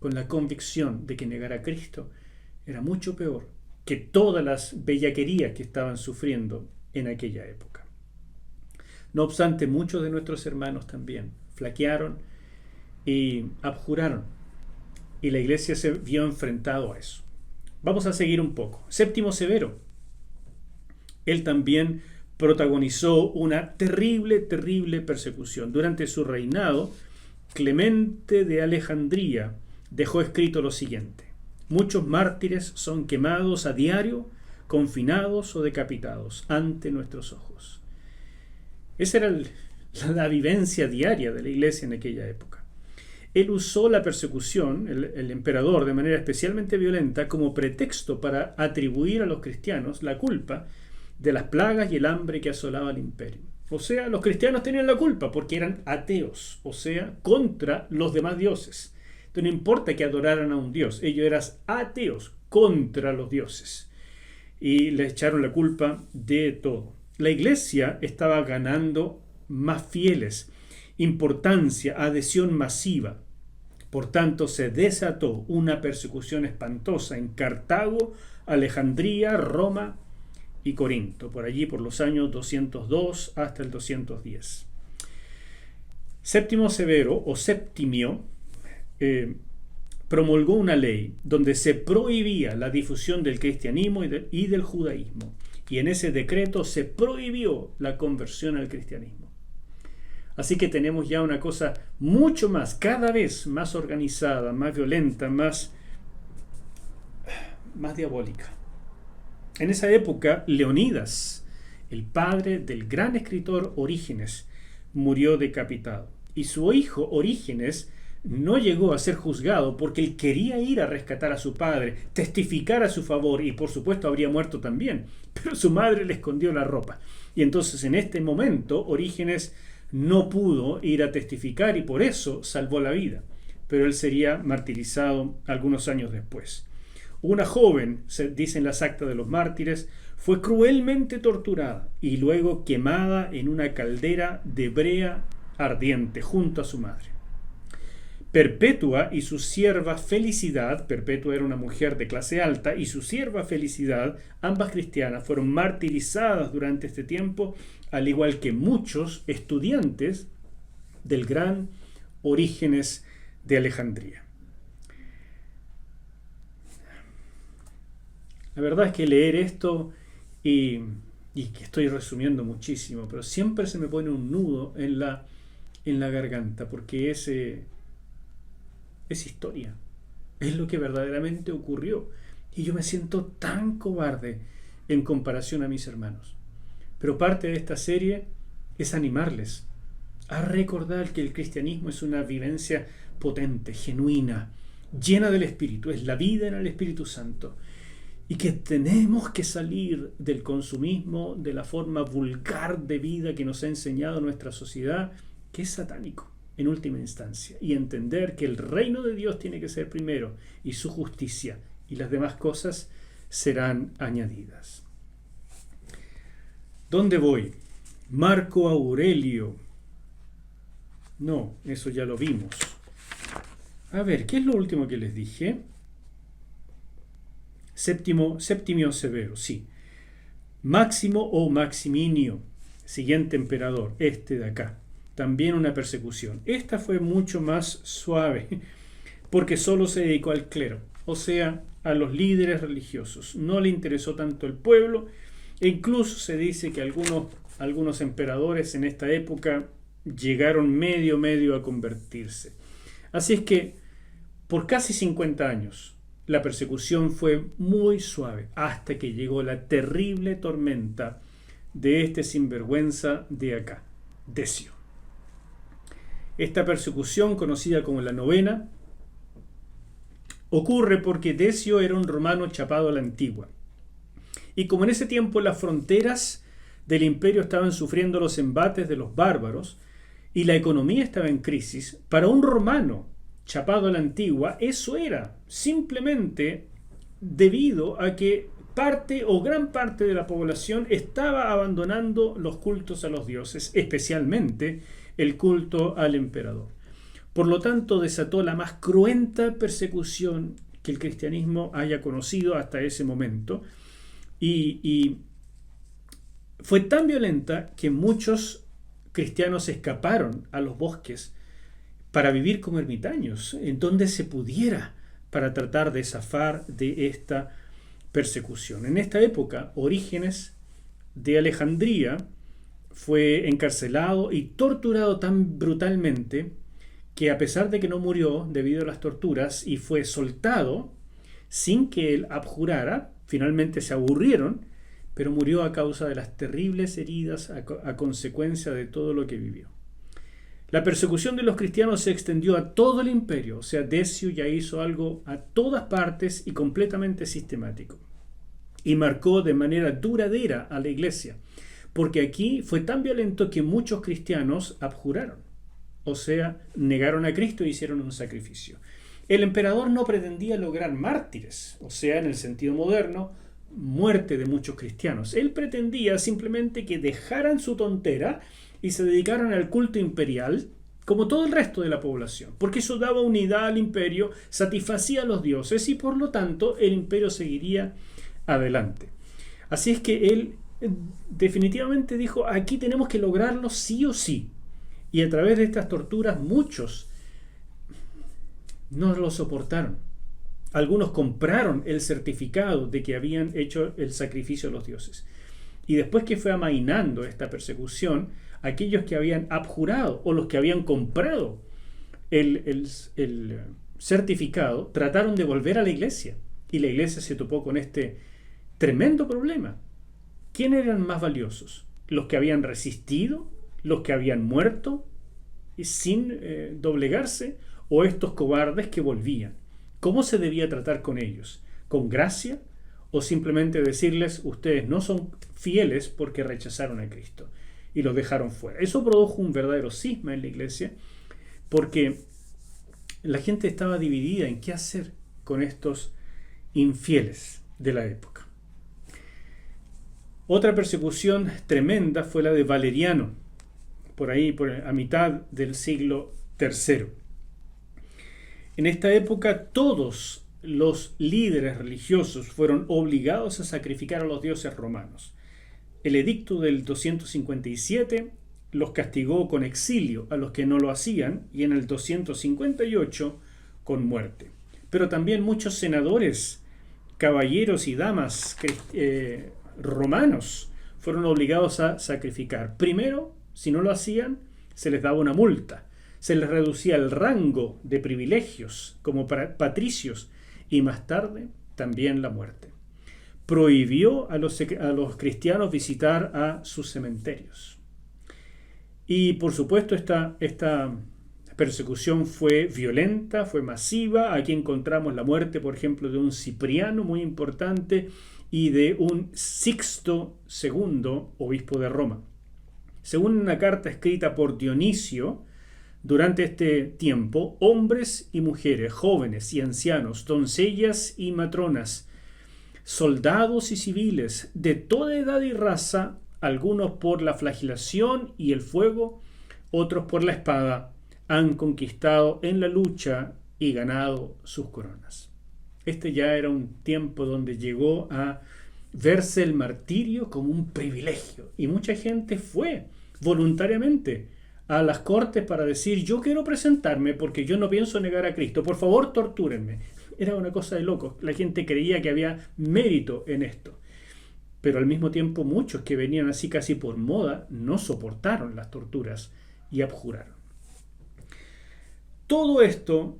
con la convicción de que negar a Cristo era mucho peor que todas las bellaquerías que estaban sufriendo en aquella época. No obstante, muchos de nuestros hermanos también flaquearon y abjuraron, y la iglesia se vio enfrentado a eso. Vamos a seguir un poco. Séptimo Severo. Él también protagonizó una terrible persecución. Durante su reinado, Clemente de Alejandría dejó escrito lo siguiente: muchos mártires son quemados a diario, confinados o decapitados ante nuestros ojos. Esa era la vivencia diaria de la iglesia en aquella época. Él usó la persecución, el emperador, de manera especialmente violenta, como pretexto para atribuir a los cristianos la culpa de las plagas y el hambre que asolaba el imperio. O sea, los cristianos tenían la culpa porque eran ateos, o sea, contra los demás dioses. Entonces no importa que adoraran a un dios, ellos eran ateos contra los dioses. Y le echaron la culpa de todo. La iglesia estaba ganando más fieles, importancia, adhesión masiva. Por tanto, se desató una persecución espantosa en Cartago, Alejandría, Roma y Corinto, por allí por los años 202 hasta el 210. Séptimo Severo, o Septimio, promulgó una ley donde se prohibía la difusión del cristianismo y del judaísmo, y en ese decreto se prohibió la conversión al cristianismo. Así que tenemos ya una cosa mucho más, cada vez más organizada, más violenta, más diabólica. En esa época, Leonidas, el padre del gran escritor Orígenes, murió decapitado. Y su hijo Orígenes no llegó a ser juzgado porque él quería ir a rescatar a su padre, testificar a su favor, y por supuesto habría muerto también. Pero su madre le escondió la ropa. Y entonces en este momento Orígenes no pudo ir a testificar y por eso salvó la vida. Pero él sería martirizado algunos años después. Una joven, se dice en las actas de los mártires, fue cruelmente torturada y luego quemada en una caldera de brea ardiente junto a su madre. Perpetua y su sierva Felicidad, Perpetua era una mujer de clase alta, y su sierva Felicidad, ambas cristianas, fueron martirizadas durante este tiempo, al igual que muchos estudiantes del gran Orígenes de Alejandría. La verdad es que leer esto, y que estoy resumiendo muchísimo, pero siempre se me pone un nudo en la garganta, porque es historia, es lo que verdaderamente ocurrió, y yo me siento tan cobarde en comparación a mis hermanos. Pero parte de esta serie es animarles a recordar que el cristianismo es una vivencia potente, genuina, llena del Espíritu, es la vida en el Espíritu Santo, y que tenemos que salir del consumismo, de la forma vulgar de vida que nos ha enseñado nuestra sociedad, que es satánico en última instancia, y entender que el reino de Dios tiene que ser primero, y su justicia, y las demás cosas serán añadidas. ¿Dónde voy? Marco Aurelio. No, eso ya lo vimos. A ver, ¿qué es lo último que les dije? Septimio Severo, sí. Máximo o Maximinio, siguiente emperador, este de acá. También una persecución. Esta fue mucho más suave, porque solo se dedicó al clero, o sea, a los líderes religiosos. No le interesó tanto el pueblo, e incluso se dice que algunos emperadores en esta época llegaron medio a convertirse. Así es que por casi 50 años la persecución fue muy suave hasta que llegó la terrible tormenta de este sinvergüenza de acá, Decio. Esta persecución, conocida como la novena, ocurre porque Decio era un romano chapado a la antigua. Y como en ese tiempo las fronteras del imperio estaban sufriendo los embates de los bárbaros y la economía estaba en crisis, para un romano chapado a la antigua, eso era simplemente debido a que parte o gran parte de la población estaba abandonando los cultos a los dioses, especialmente el culto al emperador. Por lo tanto, desató la más cruenta persecución que el cristianismo haya conocido hasta ese momento, y fue tan violenta que muchos cristianos escaparon a los bosques para vivir como ermitaños, en donde se pudiera, para tratar de zafar de esta persecución. En esta época, Orígenes de Alejandría fue encarcelado y torturado tan brutalmente que, a pesar de que no murió debido a las torturas y fue soltado sin que él abjurara, finalmente se aburrieron, pero murió a causa de las terribles heridas a consecuencia de todo lo que vivió. La persecución de los cristianos se extendió a todo el imperio, o sea, Decio ya hizo algo a todas partes y completamente sistemático. Y marcó de manera duradera a la iglesia, porque aquí fue tan violento que muchos cristianos abjuraron, o sea, negaron a Cristo e hicieron un sacrificio. El emperador no pretendía lograr mártires, o sea, en el sentido moderno, muerte de muchos cristianos. Él pretendía simplemente que dejaran su tontera y se dedicaron al culto imperial como todo el resto de la población, porque eso daba unidad al imperio, satisfacía a los dioses y por lo tanto el imperio seguiría adelante. Así es que él definitivamente dijo, aquí tenemos que lograrlo sí o sí, y a través de estas torturas muchos no lo soportaron. Algunos compraron el certificado de que habían hecho el sacrificio a los dioses. Y después que fue amainando esta persecución, aquellos que habían abjurado o los que habían comprado el certificado trataron de volver a la iglesia. Y la iglesia se topó con este tremendo problema. ¿Quiénes eran más valiosos? ¿Los que habían resistido? ¿Los que habían muerto sin doblegarse? ¿O estos cobardes que volvían? ¿Cómo se debía tratar con ellos? ¿Con gracia? ¿O simplemente decirles, ustedes no son fieles porque rechazaron a Cristo y los dejaron fuera? Eso produjo un verdadero cisma en la iglesia, porque la gente estaba dividida en qué hacer con estos infieles de la época. Otra persecución tremenda fue la de Valeriano, por ahí a mitad del siglo III. En esta época todos los líderes religiosos fueron obligados a sacrificar a los dioses romanos. El edicto del 257 los castigó con exilio a los que no lo hacían y en el 258 con muerte. Pero también muchos senadores, caballeros y damas romanos fueron obligados a sacrificar. Primero, si no lo hacían, se les daba una multa. Se les reducía el rango de privilegios como patricios y más tarde también la muerte. Prohibió a los cristianos visitar a sus cementerios. Y por supuesto esta persecución fue violenta, fue masiva. Aquí encontramos la muerte, por ejemplo, de un Cipriano muy importante y de un Sixto II, obispo de Roma. Según una carta escrita por Dionisio, durante este tiempo, hombres y mujeres, jóvenes y ancianos, doncellas y matronas, soldados y civiles, de toda edad y raza, algunos por la flagelación y el fuego, otros por la espada, han conquistado en la lucha y ganado sus coronas. Este ya era un tiempo donde llegó a verse el martirio como un privilegio, y mucha gente fue voluntariamente a las cortes para decir: yo quiero presentarme porque yo no pienso negar a Cristo, por favor tortúrenme. Era una cosa de locos. La gente creía que había mérito en esto, pero al mismo tiempo muchos que venían así casi por moda no soportaron las torturas y abjuraron. Todo esto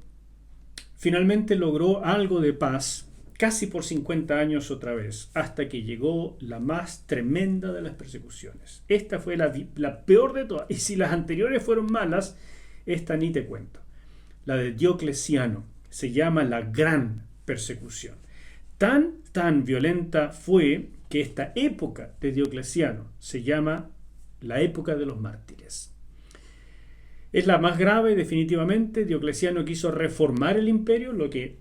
finalmente logró algo de paz casi por 50 años otra vez, hasta que llegó la más tremenda de las persecuciones. Esta fue la peor de todas, y si las anteriores fueron malas, esta ni te cuento. La de Diocleciano se llama la Gran Persecución. Tan violenta fue que esta época de Diocleciano se llama la época de los mártires. Es la más grave, definitivamente. Diocleciano quiso reformar el imperio, lo que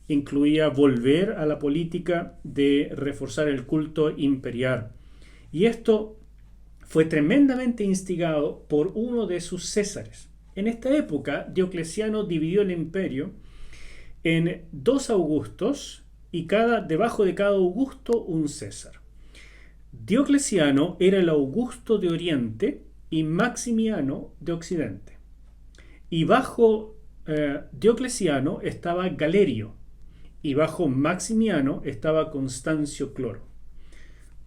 incluía volver a la política de reforzar el culto imperial. Y esto fue tremendamente instigado por uno de sus césares. En esta época, Diocleciano dividió el imperio en 2 Augustos y debajo de cada Augusto un César. Diocleciano era el Augusto de Oriente y Maximiano de Occidente. Y bajo Diocleciano estaba Galerio, y bajo Maximiano estaba Constancio Cloro.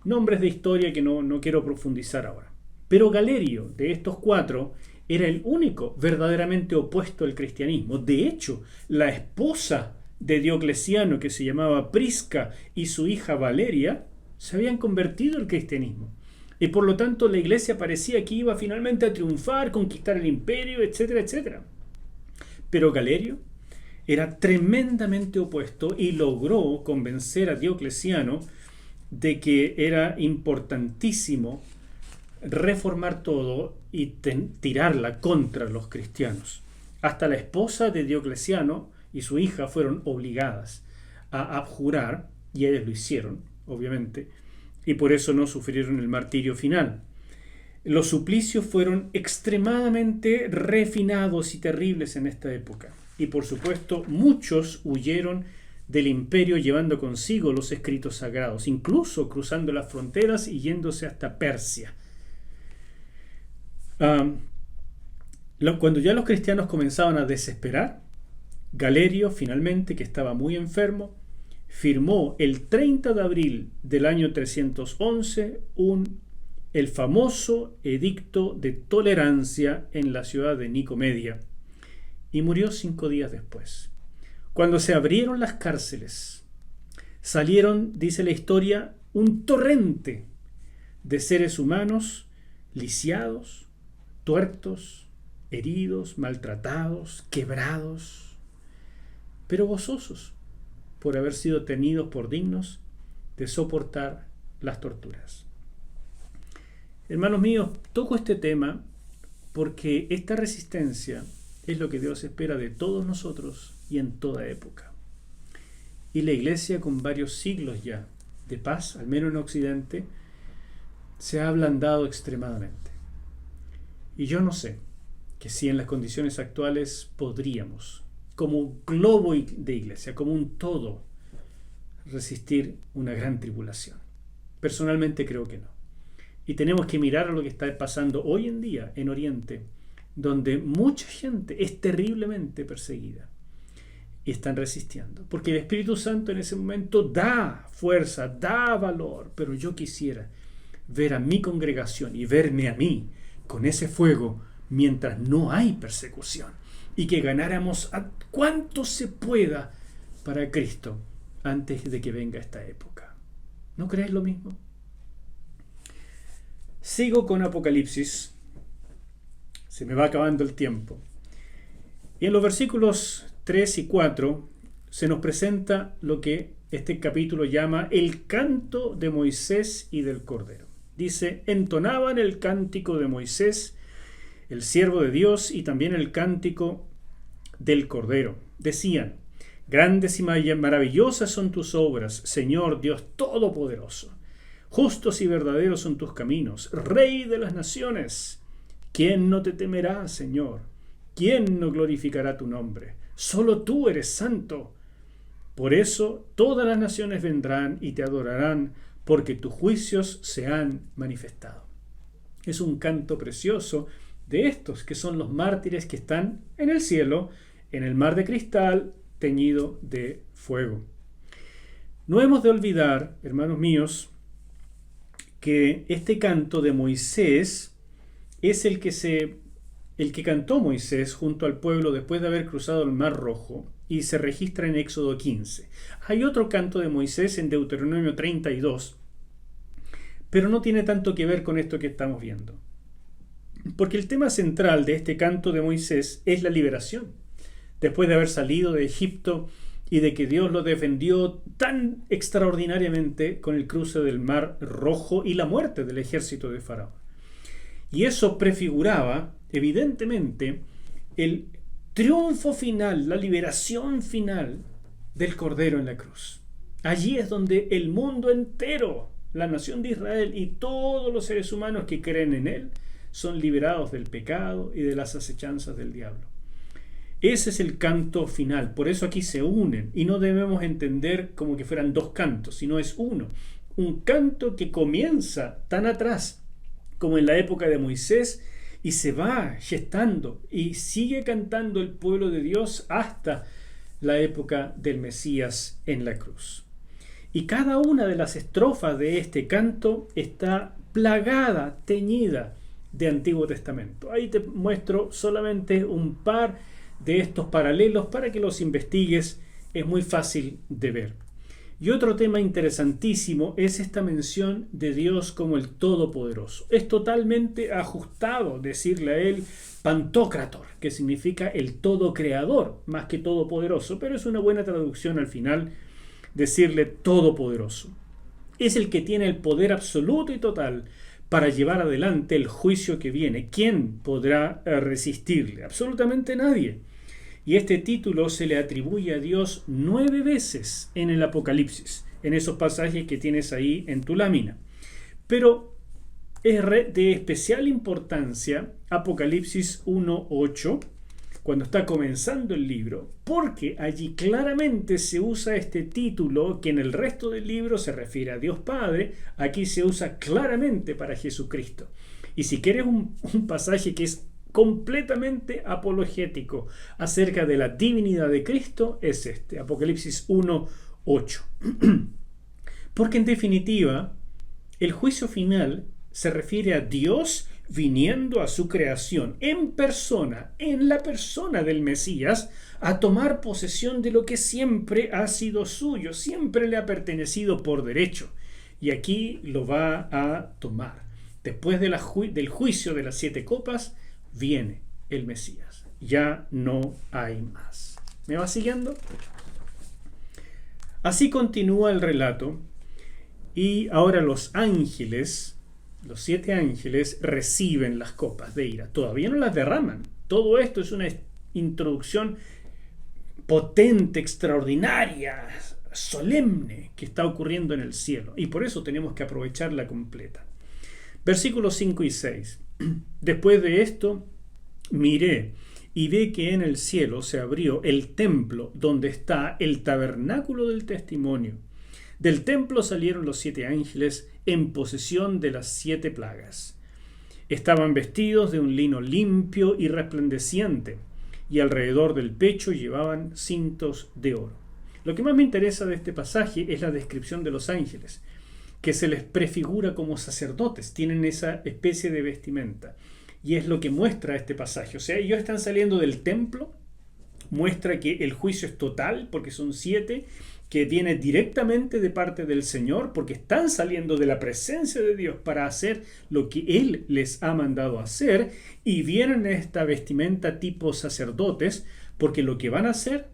Nombres de historia que no quiero profundizar ahora. Pero Galerio, de estos 4, era el único verdaderamente opuesto al cristianismo. De hecho, la esposa de Diocleciano, que se llamaba Prisca, y su hija Valeria, se habían convertido al cristianismo. Y por lo tanto la iglesia parecía que iba finalmente a triunfar, conquistar el imperio, etcétera, etcétera. Pero Galerio era tremendamente opuesto y logró convencer a Diocleciano de que era importantísimo reformar todo y tirarla contra los cristianos. Hasta la esposa de Diocleciano y su hija fueron obligadas a abjurar, y ellas lo hicieron, obviamente, y por eso no sufrieron el martirio final. Los suplicios fueron extremadamente refinados y terribles en esta época. Y por supuesto, muchos huyeron del imperio llevando consigo los escritos sagrados, incluso cruzando las fronteras y yéndose hasta Persia. Cuando ya los cristianos comenzaban a desesperar, Galerio, finalmente, que estaba muy enfermo, firmó el 30 de abril del año 311 el famoso edicto de tolerancia en la ciudad de Nicomedia, y murió 5 días después. Cuando se abrieron las cárceles, salieron, dice la historia, un torrente de seres humanos lisiados, tuertos, heridos, maltratados, quebrados, pero gozosos por haber sido tenidos por dignos de soportar las torturas. Hermanos míos, toco este tema porque esta resistencia es lo que Dios espera de todos nosotros y en toda época. Y la iglesia, con varios siglos ya de paz, al menos en Occidente, se ha ablandado extremadamente. Y yo no sé que si en las condiciones actuales podríamos, como un globo de iglesia, como un todo, resistir una gran tribulación. Personalmente creo que no. Y tenemos que mirar a lo que está pasando hoy en día en Oriente, donde mucha gente es terriblemente perseguida y están resistiendo, porque el Espíritu Santo en ese momento da fuerza, da valor. Pero yo quisiera ver a mi congregación y verme a mí con ese fuego mientras no hay persecución, y que ganáramos a cuanto se pueda para Cristo antes de que venga esta época. ¿No crees lo mismo? Sigo con Apocalipsis. Se me va acabando el tiempo. Y en los versículos 3 y 4 se nos presenta lo que este capítulo llama el canto de Moisés y del Cordero. Dice: entonaban el cántico de Moisés, el siervo de Dios, y también el cántico del Cordero. Decían: grandes y maravillosas son tus obras, Señor Dios Todopoderoso. Justos y verdaderos son tus caminos, Rey de las naciones. ¿Quién no te temerá, Señor? ¿Quién no glorificará tu nombre? Solo tú eres santo. Por eso todas las naciones vendrán y te adorarán, porque tus juicios se han manifestado. Es un canto precioso de estos que son los mártires que están en el cielo, en el mar de cristal teñido de fuego. No hemos de olvidar, hermanos míos, que este canto de Moisés es el que cantó Moisés junto al pueblo después de haber cruzado el Mar Rojo, y se registra en Éxodo 15. Hay otro canto de Moisés en Deuteronomio 32, pero no tiene tanto que ver con esto que estamos viendo. Porque el tema central de este canto de Moisés es la liberación. Después de haber salido de Egipto y de que Dios lo defendió tan extraordinariamente con el cruce del Mar Rojo y la muerte del ejército de Faraón. Y eso prefiguraba, evidentemente, el triunfo final, la liberación final del Cordero en la cruz. Allí es donde el mundo entero, la nación de Israel y todos los seres humanos que creen en Él, son liberados del pecado y de las acechanzas del diablo. Ese es el canto final, por eso aquí se unen, y no debemos entender como que fueran dos cantos, sino es uno. Un canto que comienza tan atrás como en la época de Moisés y se va gestando y sigue cantando el pueblo de Dios hasta la época del Mesías en la cruz. Y cada una de las estrofas de este canto está plagada, teñida de Antiguo Testamento. Ahí te muestro solamente un par de estos paralelos para que los investigues, es muy fácil de ver. Y otro tema interesantísimo es esta mención de Dios como el Todopoderoso. Es totalmente ajustado decirle a Él Pantocrator, que significa el todo creador, más que todopoderoso, pero es una buena traducción al final decirle Todopoderoso. Es el que tiene el poder absoluto y total para llevar adelante el juicio que viene. ¿Quién podrá resistirle? Absolutamente nadie. Y este título se le atribuye a Dios 9 veces en el Apocalipsis, en esos pasajes que tienes ahí en tu lámina. Pero es de especial importancia Apocalipsis 1:8, cuando está comenzando el libro, porque allí claramente se usa este título que en el resto del libro se refiere a Dios Padre, aquí se usa claramente para Jesucristo. Y si quieres un pasaje que es completamente apologético acerca de la divinidad de Cristo, es este, Apocalipsis 1:8. Porque en definitiva, el juicio final se refiere a Dios viniendo a su creación en persona, en la persona del Mesías, a tomar posesión de lo que siempre ha sido suyo, siempre le ha pertenecido por derecho. Y aquí lo va a tomar. Después de del juicio de las 7 copas, viene el Mesías. Ya no hay más. ¿Me va siguiendo? Así continúa el relato. Y ahora los ángeles, los 7 ángeles, reciben las copas de ira. Todavía no las derraman. Todo esto es una introducción potente, extraordinaria, solemne, que está ocurriendo en el cielo. Y por eso tenemos que aprovecharla completa. Versículos 5 y 6. Después de esto, miré y vi que en el cielo se abrió el templo donde está el tabernáculo del testimonio. Del templo salieron los 7 ángeles en posesión de las 7 plagas. Estaban vestidos de un lino limpio y resplandeciente, y alrededor del pecho llevaban cintos de oro. Lo que más me interesa de este pasaje es la descripción de los ángeles, que se les prefigura como sacerdotes, tienen esa especie de vestimenta. Y es lo que muestra este pasaje. O sea, ellos están saliendo del templo, muestra que el juicio es total, porque son 7, que viene directamente de parte del Señor, porque están saliendo de la presencia de Dios para hacer lo que Él les ha mandado hacer, y vienen en esta vestimenta tipo sacerdotes, porque lo que van a hacer,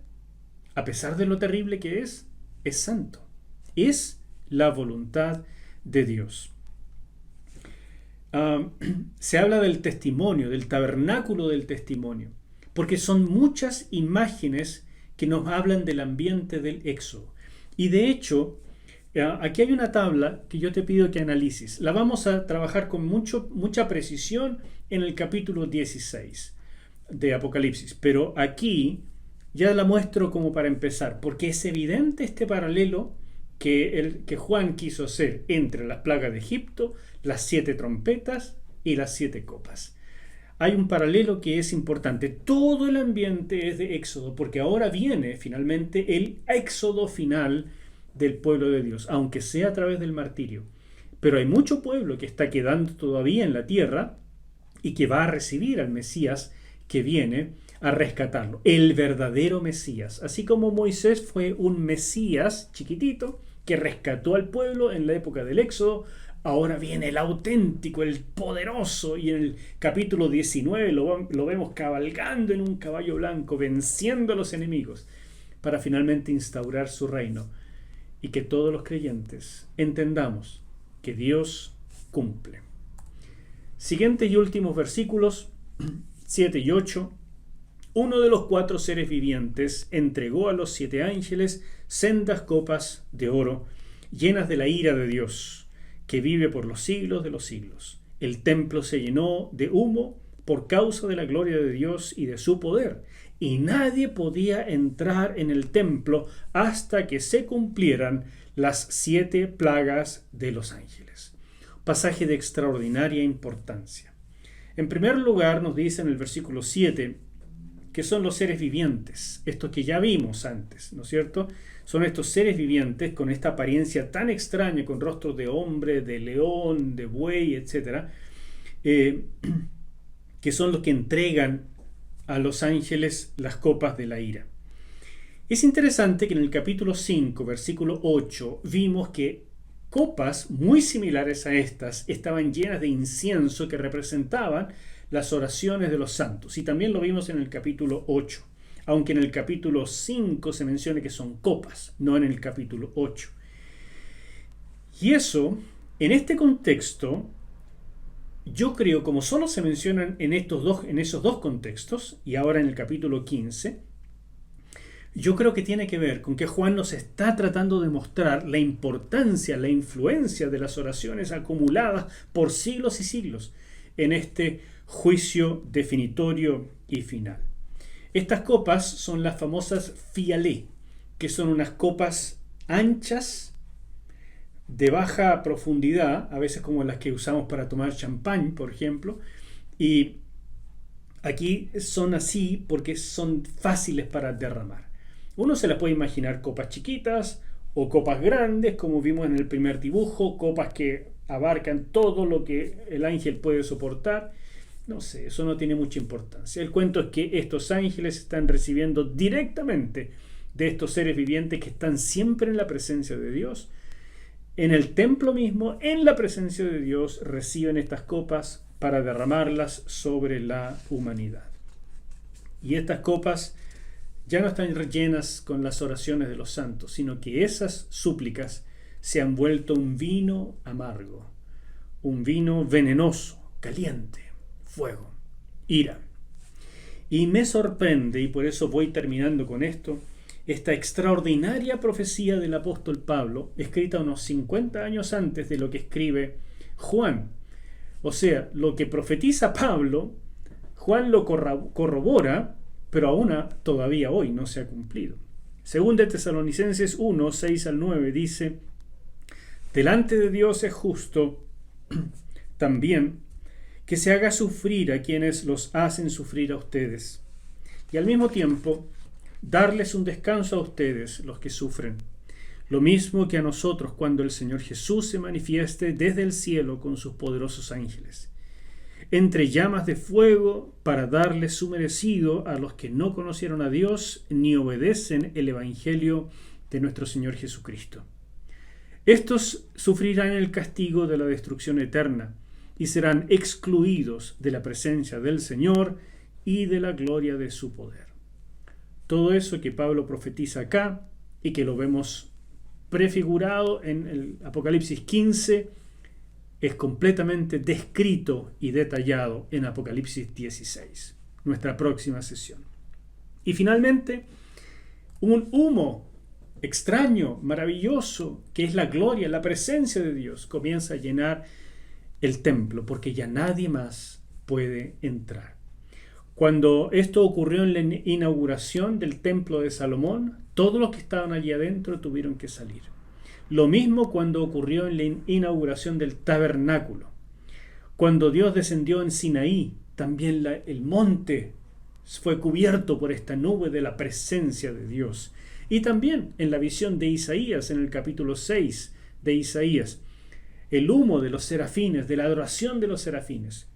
a pesar de lo terrible que es santo. Es la voluntad de Dios. Se habla del testimonio, del tabernáculo del testimonio, porque son muchas imágenes que nos hablan del ambiente del Éxodo. Y de hecho, aquí hay una tabla que yo te pido que analices. La vamos a trabajar con mucha precisión en el capítulo 16 de Apocalipsis, pero aquí Ya la muestro como para empezar, porque es evidente este paralelo que Juan quiso hacer entre las plagas de Egipto, las 7 trompetas y las 7 copas. Hay un paralelo que es importante. Todo el ambiente es de éxodo, porque ahora viene finalmente el éxodo final del pueblo de Dios, aunque sea a través del martirio. Pero hay mucho pueblo que está quedando todavía en la tierra y que va a recibir al Mesías que viene a rescatarlo, el verdadero Mesías. Así como Moisés fue un Mesías chiquitito que rescató al pueblo en la época del Éxodo, ahora viene el auténtico, el poderoso, y en el capítulo 19 lo vemos cabalgando en un caballo blanco, venciendo a los enemigos, para finalmente instaurar su reino. Y que todos los creyentes entendamos que Dios cumple. Siguientes y últimos versículos 7 y 8. Uno de los 4 seres vivientes entregó a los 7 ángeles sendas copas de oro llenas de la ira de Dios, que vive por los siglos de los siglos. El templo se llenó de humo por causa de la gloria de Dios y de su poder, y nadie podía entrar en el templo hasta que se cumplieran las 7 plagas de los ángeles. Pasaje de extraordinaria importancia. En primer lugar, nos dice en el versículo 7 que son los seres vivientes, estos que ya vimos antes, ¿no es cierto? Son estos seres vivientes con esta apariencia tan extraña, con rostros de hombre, de león, de buey, etc., que son los que entregan a los ángeles las copas de la ira. Es interesante que en el capítulo 5, versículo 8, vimos que copas muy similares a estas estaban llenas de incienso que representaban las oraciones de los santos. Y también lo vimos en el capítulo 8, aunque en el capítulo 5 se menciona que son copas, no en el capítulo 8. Y eso, en este contexto, yo creo, como solo se mencionan en esos dos contextos, y ahora en el capítulo 15, yo creo que tiene que ver con que Juan nos está tratando de mostrar la importancia, la influencia de las oraciones acumuladas por siglos y siglos en este juicio definitorio y final. Estas copas son las famosas fialé, que son unas copas anchas, de baja profundidad, a veces como las que usamos para tomar champán, por ejemplo, y aquí son así porque son fáciles para derramar. Uno se las puede imaginar copas chiquitas o copas grandes, como vimos en el primer dibujo, copas que abarcan todo lo que el ángel puede soportar. No sé, eso no tiene mucha importancia. El cuento es que estos ángeles están recibiendo directamente de estos seres vivientes que están siempre en la presencia de Dios. En el templo mismo, en la presencia de Dios, reciben estas copas para derramarlas sobre la humanidad. Y estas copas ya no están rellenas con las oraciones de los santos, sino que esas súplicas se han vuelto un vino amargo, un vino venenoso, caliente, fuego, ira. Y me sorprende, y por eso voy terminando con esto, esta extraordinaria profecía del apóstol Pablo, escrita unos 50 años antes de lo que escribe Juan. O sea, lo que profetiza Pablo, Juan lo corrobora, pero aún todavía hoy no se ha cumplido. Según de Tesalonicenses 1, 6 al 9 dice: delante de Dios es justo también que se haga sufrir a quienes los hacen sufrir a ustedes, y al mismo tiempo darles un descanso a ustedes, los que sufren, lo mismo que a nosotros cuando el Señor Jesús se manifieste desde el cielo con sus poderosos ángeles, entre llamas de fuego, para darles su merecido a los que no conocieron a Dios ni obedecen el Evangelio de nuestro Señor Jesucristo. Estos sufrirán el castigo de la destrucción eterna y serán excluidos de la presencia del Señor y de la gloria de su poder. Todo eso que Pablo profetiza acá y que lo vemos prefigurado en el Apocalipsis 15 es completamente descrito y detallado en Apocalipsis 16, nuestra próxima sesión. Y finalmente, un humo extraño, maravilloso, que es la gloria, la presencia de Dios, comienza a llenar el templo, porque ya nadie más puede entrar. Cuando esto ocurrió en la inauguración del templo de Salomón, todos los que estaban allí adentro tuvieron que salir. Lo mismo cuando ocurrió en la inauguración del tabernáculo. Cuando Dios descendió en Sinaí, también el monte fue cubierto por esta nube de la presencia de Dios. Y también en la visión de Isaías, en el capítulo 6 de Isaías, el humo de los serafines, de la adoración de los serafines,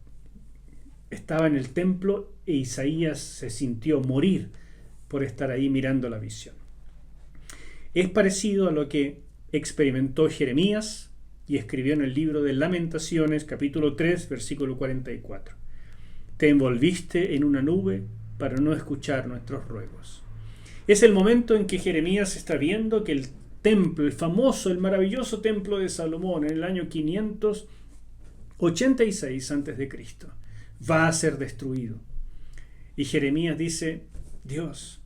estaba en el templo e Isaías se sintió morir por estar ahí mirando la visión. Es parecido a lo que experimentó Jeremías y escribió en el libro de Lamentaciones, capítulo 3, versículo 44. Te envolviste en una nube para no escuchar nuestros ruegos. Es el momento en que Jeremías está viendo que el templo, el famoso, el maravilloso templo de Salomón, en el año 586 a.C., va a ser destruido. Y Jeremías dice: Dios,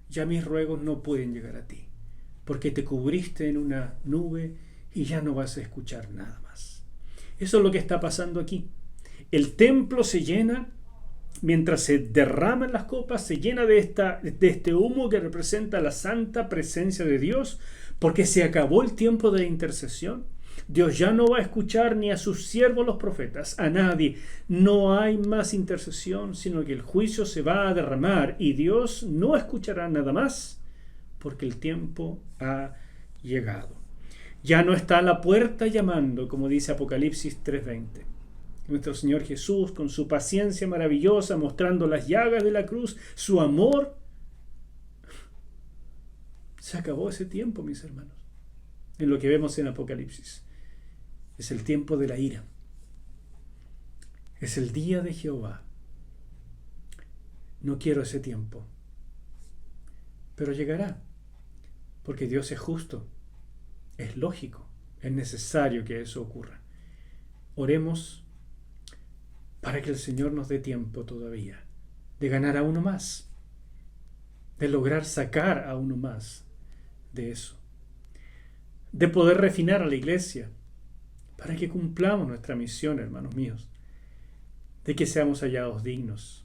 ya mis ruegos no pueden llegar a ti, porque te cubriste en una nube y ya no vas a escuchar nada más. Eso es lo que está pasando aquí. El templo se llena, mientras se derraman las copas, se llena de este humo que representa la santa presencia de Dios, porque se acabó el tiempo de la intercesión. Dios ya no va a escuchar ni a sus siervos los profetas, a nadie. No hay más intercesión, sino que el juicio se va a derramar y Dios no escuchará nada más, porque el tiempo ha llegado. Ya no está a la puerta llamando, como dice Apocalipsis 3:20. Nuestro Señor Jesús, con su paciencia maravillosa, mostrando las llagas de la cruz, su amor. Se acabó ese tiempo, mis hermanos, en lo que vemos en Apocalipsis. Es el tiempo de la ira. Es el día de Jehová. No quiero ese tiempo. Pero llegará, porque Dios es justo. Es lógico, es necesario que eso ocurra. Oremos para que el Señor nos dé tiempo todavía de ganar a uno más, de lograr sacar a uno más de eso, de poder refinar a la iglesia para que cumplamos nuestra misión, hermanos míos, de que seamos hallados dignos,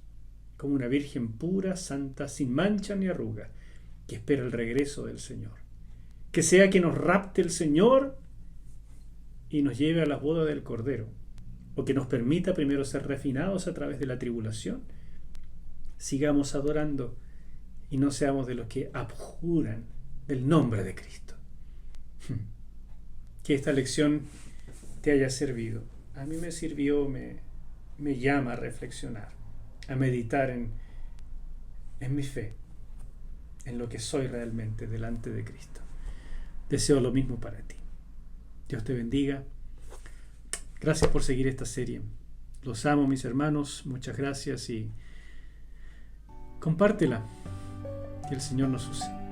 como una virgen pura, santa, sin mancha ni arruga, que espera el regreso del Señor. Que sea que nos rapte el Señor y nos lleve a las bodas del Cordero, o que nos permita primero ser refinados a través de la tribulación. Sigamos adorando y no seamos de los que abjuran del nombre de Cristo. Que esta lección te haya servido. A mí me sirvió, me llama a reflexionar, a meditar en mi fe, en lo que soy realmente delante de Cristo. Deseo lo mismo para ti. Dios te bendiga. Gracias por seguir esta serie. Los amo, mis hermanos. Muchas gracias y compártela. Que el Señor nos use.